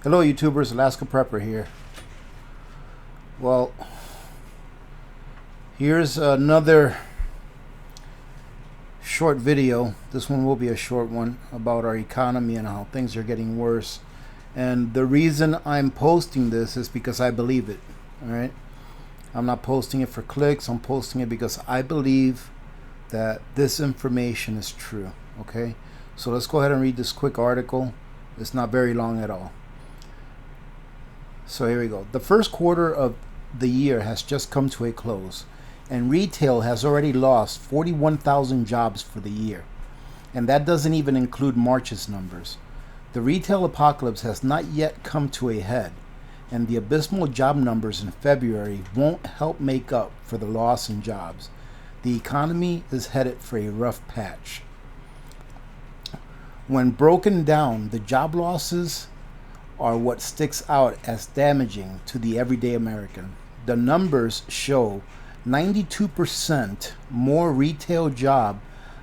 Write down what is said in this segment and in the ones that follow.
Hello YouTubers, Alaska Prepper here. Well, here's another short video. This one will be a short one about our economy and how things are getting worse. And the reason I'm posting this is because I believe it. Alright? I'm not posting it for clicks, I'm posting it because I believe that this information is true. Okay? So let's go ahead and read this quick article. It's not very long at all. So here we go. The first quarter of the year has just come to a close, and retail has already lost 41,000 jobs for the year. And that doesn't even include March's numbers. The retail apocalypse has not yet come to a head, and the abysmal job numbers in February won't help make up for the loss in jobs. The economy is headed for a rough patch. When broken down, the job losses are what sticks out as damaging to the everyday American. The numbers show 92% more retail job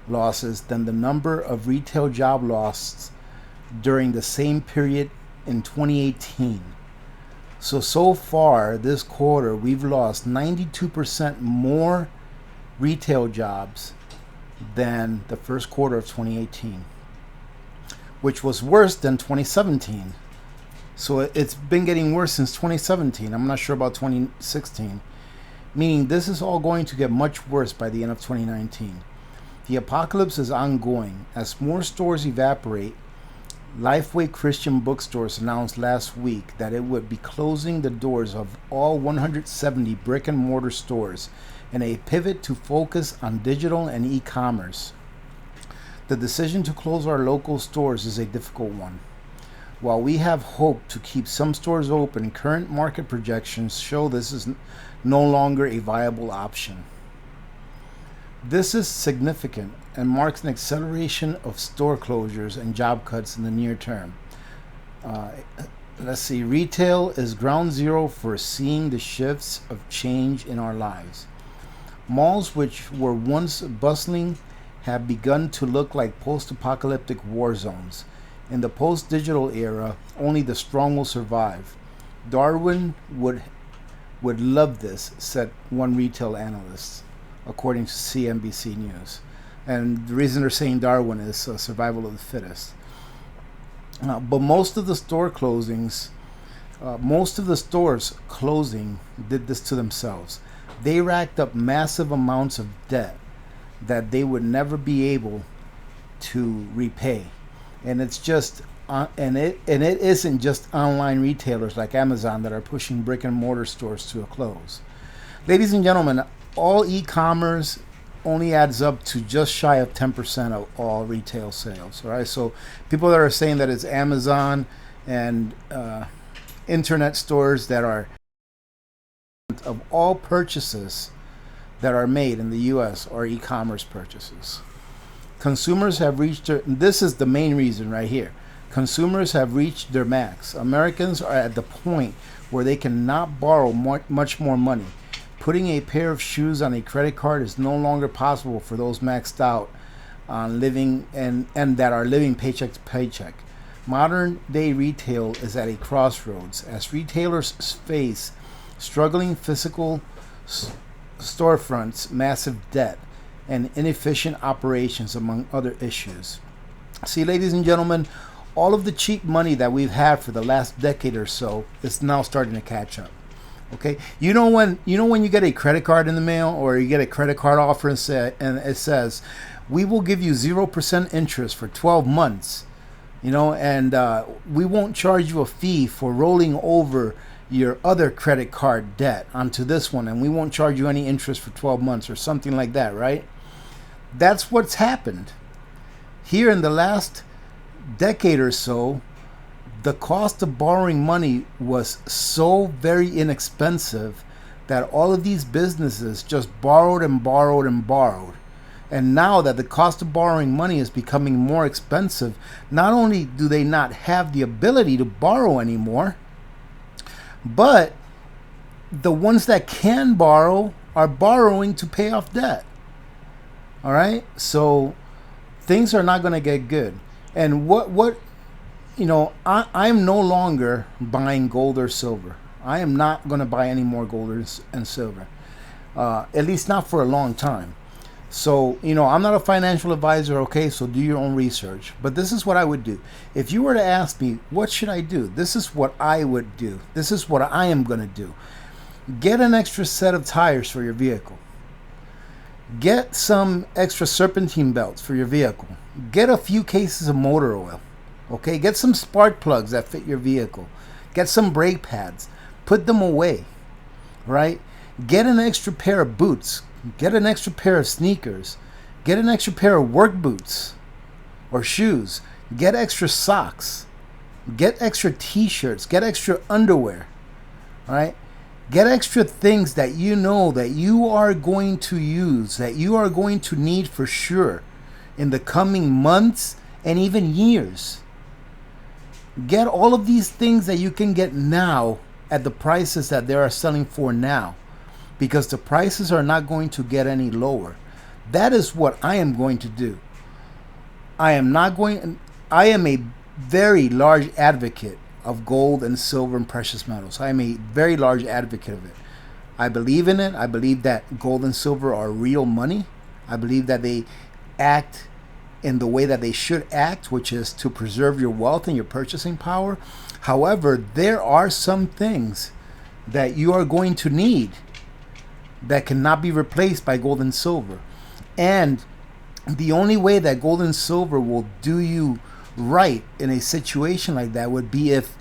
losses than the number of retail job losses during the same period in 2018. So far this quarter, we've lost 92% more retail jobs than the first quarter of 2018, which was worse than 2017. So it's been getting worse since 2017. I'm not sure about 2016. Meaning this is all going to get much worse by the end of 2019. The apocalypse is ongoing. As more stores evaporate, Lifeway Christian Bookstores announced last week that it would be closing the doors of all 170 brick and mortar stores in a pivot to focus on digital and e-commerce. The decision to close our local stores is a difficult one. While we have hoped to keep some stores open, current market projections show this is no longer a viable option. This is significant and marks an acceleration of store closures and job cuts in the near term. Let's see, retail is ground zero for seeing the shifts of change in our lives. Malls, which were once bustling, have begun to look like post-apocalyptic war zones. In the post-digital era, only the strong will survive. Darwin would love this, said one retail analyst, according to CNBC News. And the reason they're saying Darwin is survival of the fittest. But most of the stores closing did this to themselves. They racked up massive amounts of debt that they would never be able to repay. And it's just and it isn't just online retailers like Amazon that are pushing brick and mortar stores to a close. Ladies and gentlemen, all e-commerce only adds up to just shy of 10% of all retail sales. All right, so people that are saying that it's Amazon and internet stores that are of all purchases that are made in the U.S. are e-commerce purchases. Consumers have reached this is the main reason right here. Consumers have reached their max. Americans are at the point where they cannot borrow much more money. Putting a pair of shoes on a credit card is no longer possible for those maxed out on living and that are living paycheck to paycheck. Modern day retail is at a crossroads as retailers face struggling physical storefronts, massive debt, and inefficient operations, among other issues. See, ladies and gentlemen, all of the cheap money that we've had for the last decade or so is now starting to catch up. Okay, you know when you get a credit card in the mail, or you get a credit card offer and it says, we will give you 0% interest for 12 months, and we won't charge you a fee for rolling over your other credit card debt onto this one, and we won't charge you any interest for 12 months or something like that, right? That's what's happened. Here in the last decade or so, the cost of borrowing money was so very inexpensive that all of these businesses just borrowed and borrowed and borrowed. And now that the cost of borrowing money is becoming more expensive, not only do they not have the ability to borrow anymore, but the ones that can borrow are borrowing to pay off debt. All right, so things are not going to get good. And what I'm no longer buying gold or silver. I am not going to buy any more gold and silver, at least not for a long time. So, I'm not a financial advisor, okay? So do your own research. But this is what I would do. If you were to ask me, what should I do? This is what I would do. This is what I am going to do. Get an extra set of tires for your vehicle. Get some extra serpentine belts for your vehicle. Get a few cases of motor oil. Okay, get some spark plugs that fit your vehicle. Get some brake pads. Put them away. Right? Get an extra pair of boots. Get an extra pair of sneakers. Get an extra pair of work boots or shoes. Get extra socks. Get extra t-shirts. Get extra underwear. Right? Get extra things that you know that you are going to use, that you are going to need for sure in the coming months and even years. Get all of these things that you can get now at the prices that they are selling for now, because the prices are not going to get any lower. That is what I am going to do. I am a very large advocate of gold and silver and precious metals. I am a very large advocate of it. I believe in it. I believe that gold and silver are real money. I believe that they act in the way that they should act, which is to preserve your wealth and your purchasing power. However, there are some things that you are going to need that cannot be replaced by gold and silver. And the only way that gold and silver will do you right in a situation like that would be if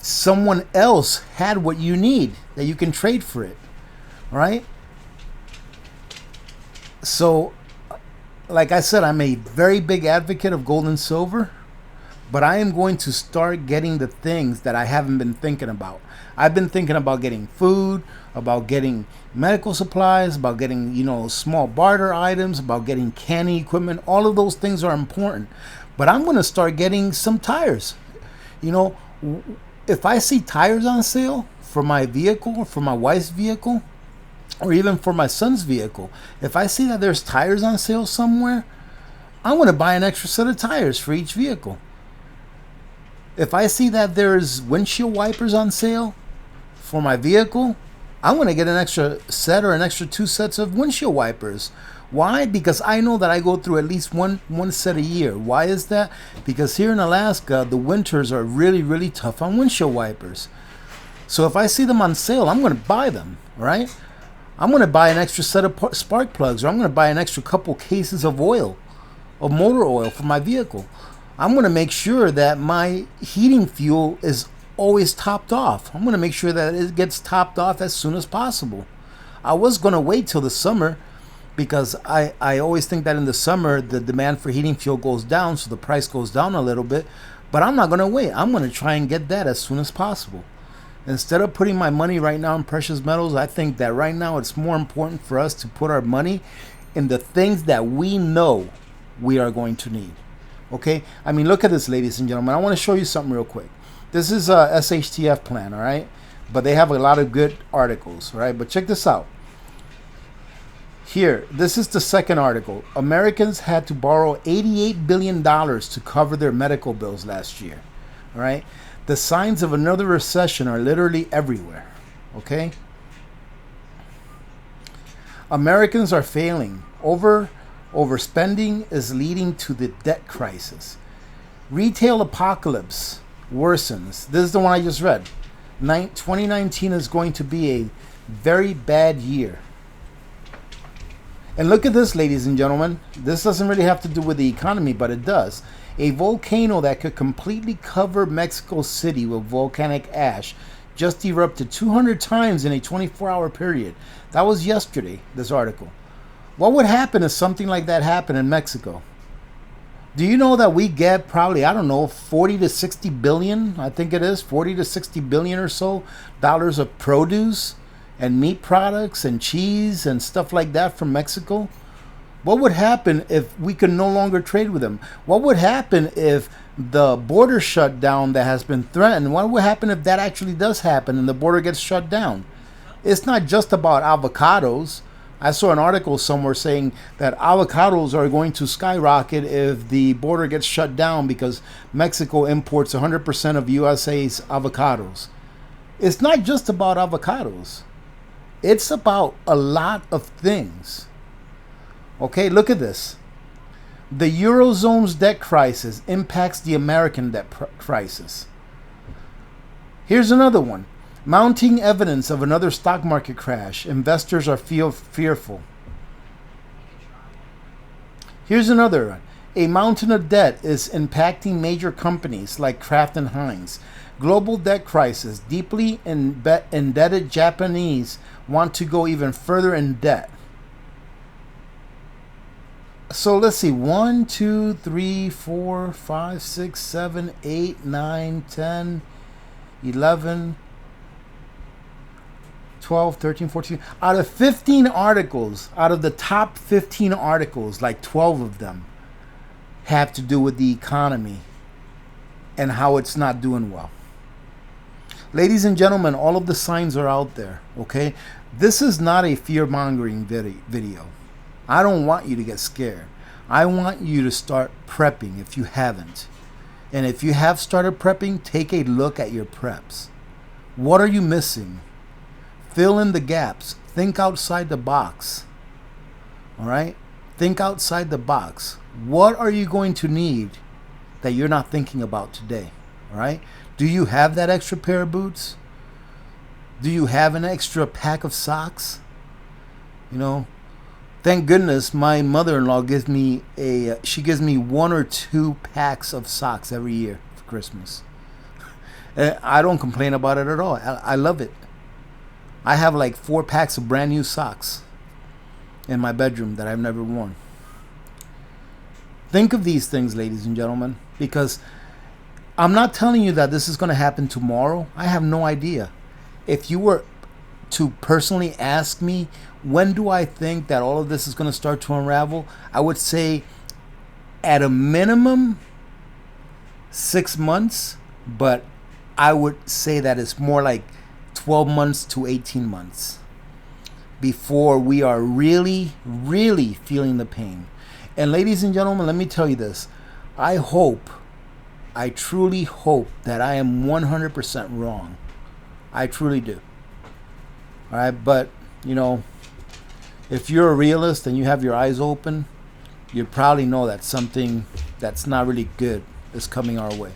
someone else had what you need, that you can trade for it, right? So, like I said, I'm a very big advocate of gold and silver, but I am going to start getting the things that I haven't been thinking about. I've been thinking about getting food, about getting medical supplies, about getting, small barter items, about getting canning equipment. All of those things are important. But I'm going to start getting some tires. If I see tires on sale for my vehicle, for my wife's vehicle, or even for my son's vehicle, if I see that there's tires on sale somewhere, I'm going to buy an extra set of tires for each vehicle. If I see that there's windshield wipers on sale for my vehicle, I'm going to get an extra set or an extra 2 sets of windshield wipers. Why? Because I know that I go through at least one set a year. Why is that? Because here in Alaska, the winters are really, really tough on windshield wipers. So if I see them on sale, I'm going to buy them, right? I'm going to buy an extra set of spark plugs, or I'm going to buy an extra couple cases of oil, of motor oil for my vehicle. I'm going to make sure that my heating fuel is always topped off. I'm going to make sure that it gets topped off as soon as possible. I was going to wait till the summer, because I always think that in the summer the demand for heating fuel goes down, so the price goes down a little bit. But I'm not going to wait. I'm going to try and get that as soon as possible. Instead of putting my money right now in precious metals, I think that right now it's more important for us to put our money in the things that we know we are going to need. Okay? I mean, look at this, ladies and gentlemen. I want to show you something real quick. This is a SHTF plan, all right? But they have a lot of good articles, all right? But check this out. Here, this is the second article. Americans had to borrow $88 billion to cover their medical bills last year. All right? The signs of another recession are literally everywhere. Okay? Americans are failing. Overspending is leading to the debt crisis. Retail apocalypse worsens. This is the one I just read. 2019 is going to be a very bad year. And look at this, ladies and gentlemen. This doesn't really have to do with the economy, but it does. A volcano that could completely cover Mexico City with volcanic ash just erupted 200 times in a 24-hour period. That was yesterday, this article. What would happen if something like that happened in Mexico? Do you know that we get probably, 40 to 60 billion, I think it is, 40 to 60 billion or so dollars of produce and meat products and cheese and stuff like that from Mexico? What would happen if we could no longer trade with them? What would happen if the border shutdown that has been threatened, what would happen if that actually does happen and the border gets shut down? It's not just about avocados, I saw an article somewhere saying that avocados are going to skyrocket if the border gets shut down because Mexico imports 100% of USA's avocados. It's not just about avocados. It's about a lot of things. Okay, look at this. The Eurozone's debt crisis impacts the American debt crisis. Here's another one. Mounting evidence of another stock market crash. Investors are fearful. Here's another one. A mountain of debt is impacting major companies like Kraft and Heinz. Global debt crisis. Deeply indebted Japanese want to go even further in debt. So let's see. 1, 2, 3, 4, 5, 6, 7, 8, 9, 10, 11, 12, 13, 14. Out of 15 articles, out of the top 15 articles, like 12 of them have to do with the economy and how it's not doing well. Ladies and gentlemen, all of the signs are out there, okay? This is not a fear-mongering video. I don't want you to get scared. I want you to start prepping if you haven't. And if you have started prepping, take a look at your preps. What are you missing? Fill in the gaps. Think outside the box. All right? Think outside the box. What are you going to need that you're not thinking about today? All right? Do you have that extra pair of boots? Do you have an extra pack of socks? You know, thank goodness my mother-in-law gives me 1 or 2 packs of socks every year for Christmas. I don't complain about it at all. I love it. I have like 4 packs of brand new socks in my bedroom that I've never worn. Think of these things, ladies and gentlemen, because I'm not telling you that this is going to happen tomorrow. I have no idea. If you were to personally ask me, when do I think that all of this is going to start to unravel? I would say at a minimum 6 months, but I would say that it's more like 12 months to 18 months before we are really, really feeling the pain. And ladies and gentlemen, let me tell you this. I truly hope that I am 100% wrong. I truly do. All right, but, you know, if you're a realist and you have your eyes open, you probably know that something that's not really good is coming our way.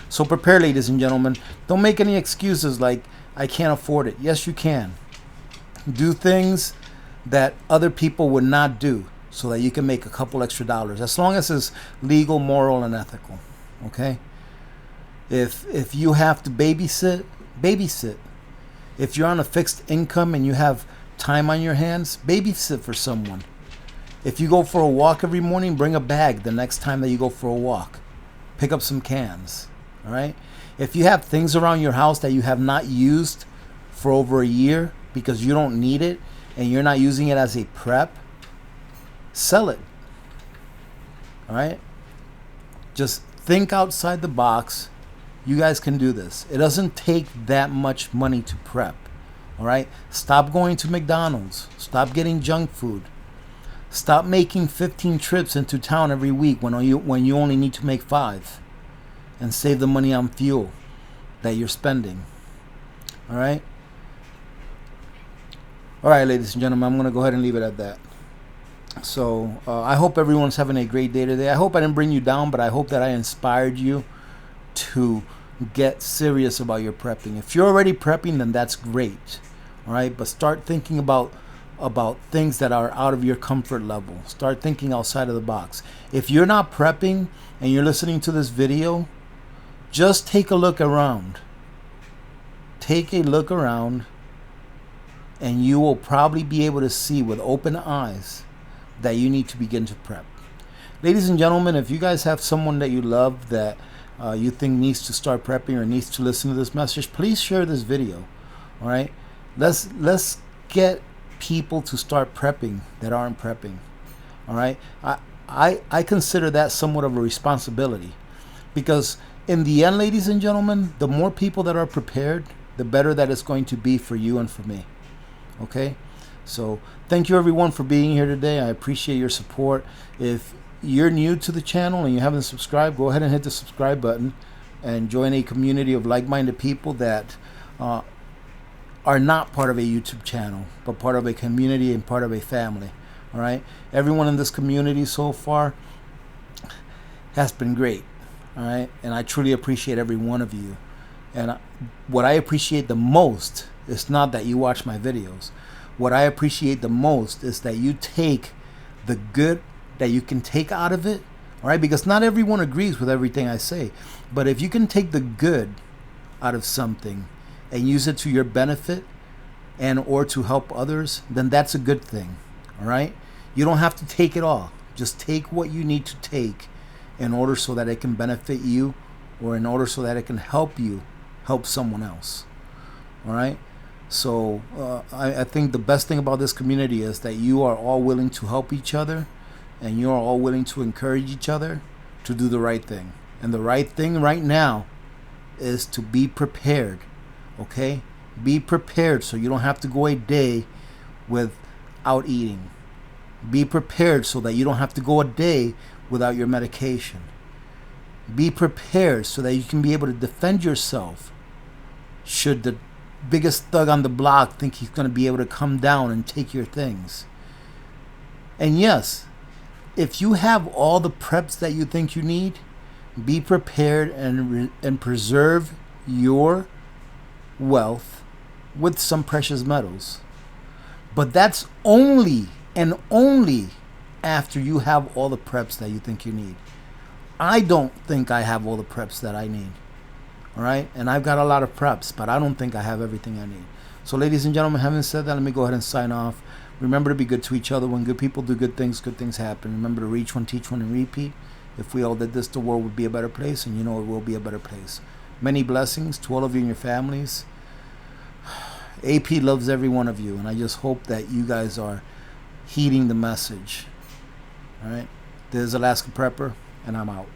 So prepare, ladies and gentlemen. Don't make any excuses like, I can't afford it. Yes, you can. Do things that other people would not do so that you can make a couple extra dollars, as long as it's legal, moral, and ethical. Okay? If you have to babysit, babysit. If you're on a fixed income and you have time on your hands, babysit for someone. If you go for a walk every morning, bring a bag the next time that you go for a walk. Pick up some cans. All right? If you have things around your house that you have not used for over a year because you don't need it and you're not using it as a prep, sell it. All right? Just think outside the box. You guys can do this. It doesn't take that much money to prep. All right? Stop going to McDonald's. Stop getting junk food. Stop making 15 trips into town every week when you only need to make 5. And save the money on fuel that you're spending. All right? All right, ladies and gentlemen, I'm going to go ahead and leave it at that. So I hope everyone's having a great day today. I hope I didn't bring you down, but I hope that I inspired you to get serious about your prepping. If you're already prepping, then that's great. All right? But start thinking about things that are out of your comfort level. Start thinking outside of the box. If you're not prepping and you're listening to this video, just take a look around. Take a look around, and you will probably be able to see with open eyes that you need to begin to prep. Ladies and gentlemen, if you guys have someone that you love that you think needs to start prepping or needs to listen to this message, please share this video. All right? Let's get people to start prepping that aren't prepping. All right? I consider that somewhat of a responsibility, because in the end, ladies and gentlemen, the more people that are prepared, the better that it's going to be for you and for me. Okay? So thank you everyone for being here today. I appreciate your support. If you're new to the channel and you haven't subscribed, go ahead and hit the subscribe button and join a community of like-minded people that are not part of a YouTube channel, but part of a community and part of a family. All right, everyone in this community so far has been great. All right, and I truly appreciate every one of you. And what I appreciate the most is not that you watch my videos. What I appreciate the most is that you take the good that you can take out of it. All right, because not everyone agrees with everything I say, but if you can take the good out of something and use it to your benefit and or to help others, then that's a good thing. All right, you don't have to take it all. Just take what you need to take in order so that it can benefit you, or in order so that it can help you help someone else. All right, so I think the best thing about this community is that you are all willing to help each other, and you are all willing to encourage each other to do the right thing. And the right thing right now is to be prepared. Okay, be prepared so you don't have to go a day without eating. Be prepared so that you don't have to go a day without your medication. Be prepared so that you can be able to defend yourself should the biggest thug on the block think he's going to be able to come down and take your things. And yes, if you have all the preps that you think you need, be prepared and preserve your wealth with some precious metals. But that's only and only after you have all the preps that you think you need. I don't think I have all the preps that I need. All right, and I've got a lot of preps, but I don't think I have everything I need. So ladies and gentlemen, having said that, let me go ahead and sign off. Remember to be good to each other. When good people do good things happen. Remember to reach one, teach one, and repeat. If we all did this, the world would be a better place, and you know it will be a better place. Many blessings to all of you and your families. AP loves every one of you, and I just hope that you guys are heeding the message. All right, this is Alaska Prepper, and I'm out.